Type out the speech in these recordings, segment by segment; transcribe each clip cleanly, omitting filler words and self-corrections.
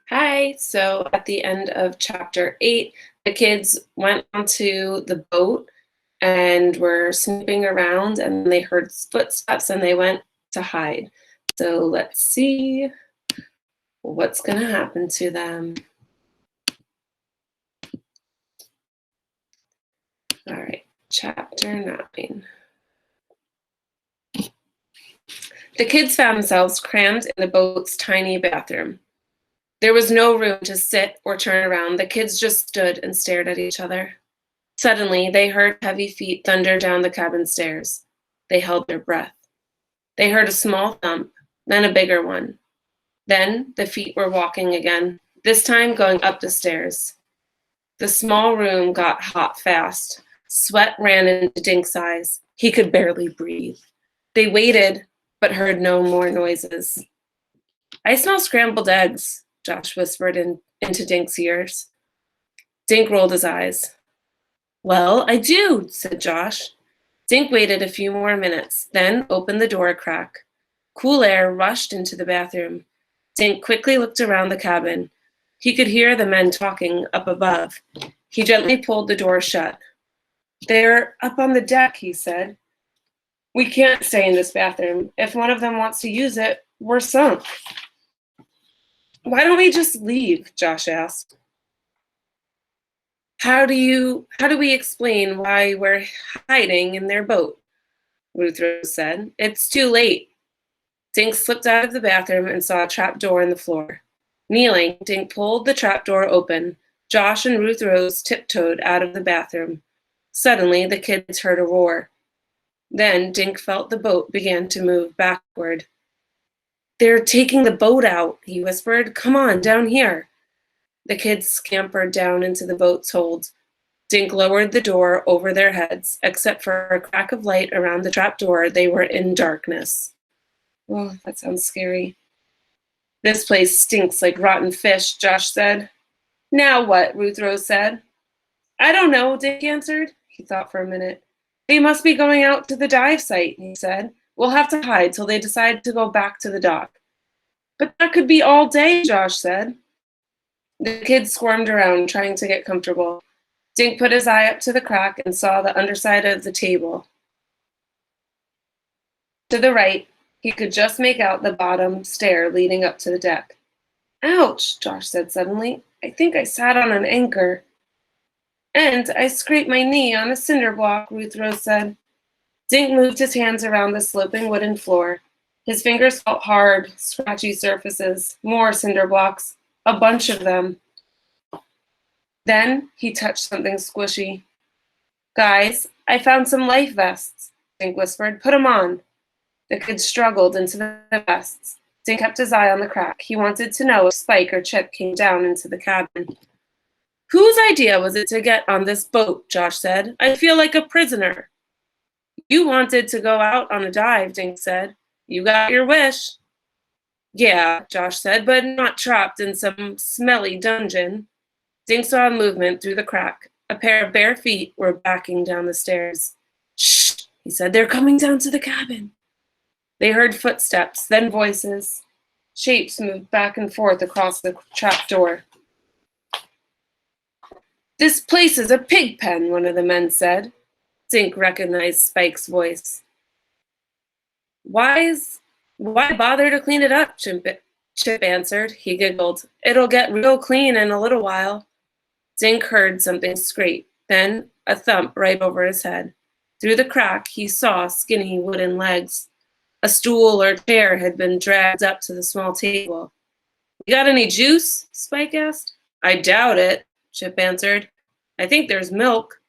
Hi. So at the end of chapter 8, the kids went onto the boat and were snooping around, and they heard footsteps and they went to hide. So let's see what's going to happen to them. All right, chapter 9. The kids found themselves crammed in the boat's tiny bathroom. There was no room to sit or turn around. The kids just stood and stared at each other. Suddenly, they heard heavy feet thunder down the cabin stairs. They held their breath. They heard a small thump, then a bigger one. Then the feet were walking again, this time going up the stairs. The small room got hot fast. Sweat ran into Dink's eyes. He could barely breathe. They waited, but heard no more noises. "I smell scrambled eggs," Josh whispered into Dink's ears. Dink rolled his eyes. "Well, I do," said Josh. Dink waited a few more minutes, then opened the door a crack. Cool air rushed into the bathroom. Dink quickly looked around the cabin. He could hear the men talking up above. He gently pulled the door shut. "They're up on the deck," he said. "We can't stay in this bathroom. If one of them wants to use it, we're sunk." "Why don't we just leave?" Josh asked. How do we explain why we're hiding in their boat?" Ruth Rose said. "It's too late." Dink slipped out of the bathroom and saw a trap door in the floor. Kneeling, Dink pulled the trap door open. Josh and Ruth Rose tiptoed out of the bathroom. Suddenly, the kids heard a roar. Then Dink felt the boat began to move backward. "They're taking the boat out," he whispered. "Come on, down here." The kids scampered down into the boat's hold. Dink lowered the door over their heads. Except for a crack of light around the trap door, they were in darkness. Oh, that sounds scary. "This place stinks like rotten fish," Josh said. "Now what?" Ruth Rose said. "I don't know," Dink answered. He thought for a minute. "They must be going out to the dive site," he said. "We'll have to hide till they decide to go back to the dock." "But that could be all day," Josh said. The kids squirmed around, trying to get comfortable. Dink put his eye up to the crack and saw the underside of the table. To the right, he could just make out the bottom stair leading up to the deck. "Ouch," Josh said suddenly. "I think I sat on an anchor." "And I scraped my knee on a cinder block," Ruth Rose said. Dink moved his hands around the sloping wooden floor. His fingers felt hard, scratchy surfaces, more cinder blocks, a bunch of them. Then he touched something squishy. "Guys, I found some life vests," Dink whispered. "Put 'em on." The kids struggled into the vests. Dink kept his eye on the crack. He wanted to know if Spike or Chip came down into the cabin. "Whose idea was it to get on this boat?" Josh said. "I feel like a prisoner." "You wanted to go out on a dive," Dink said. "You got your wish." "Yeah," Josh said, "but not trapped in some smelly dungeon." Dink saw a movement through the crack. A pair of bare feet were backing down the stairs. "Shh," he said. "They're coming down to the cabin." They heard footsteps, then voices. Shapes moved back and forth across the trap door. "This place is a pig pen," one of the men said. Dink recognized Spike's voice. Why bother to clean it up?" Chip answered. He giggled. "It'll get real clean in a little while." Dink heard something scrape, then a thump right over his head. Through the crack, he saw skinny wooden legs. A stool or chair had been dragged up to the small table. "You got any juice?" Spike asked. "I doubt it," Chip answered. "I think there's milk."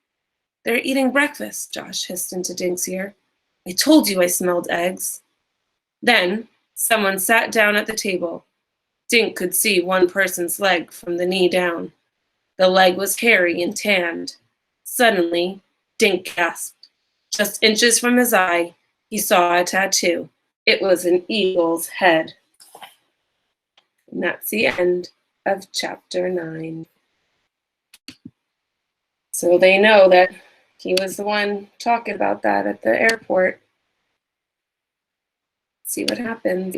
"They're eating breakfast," Josh hissed into Dink's ear. "I told you I smelled eggs." Then someone sat down at the table. Dink could see one person's leg from the knee down. The leg was hairy and tanned. Suddenly, Dink gasped. Just inches from his eye, he saw a tattoo. It was an eagle's head. And that's the end of chapter 9. So they know that he was the one talking about that at the airport. See what happens.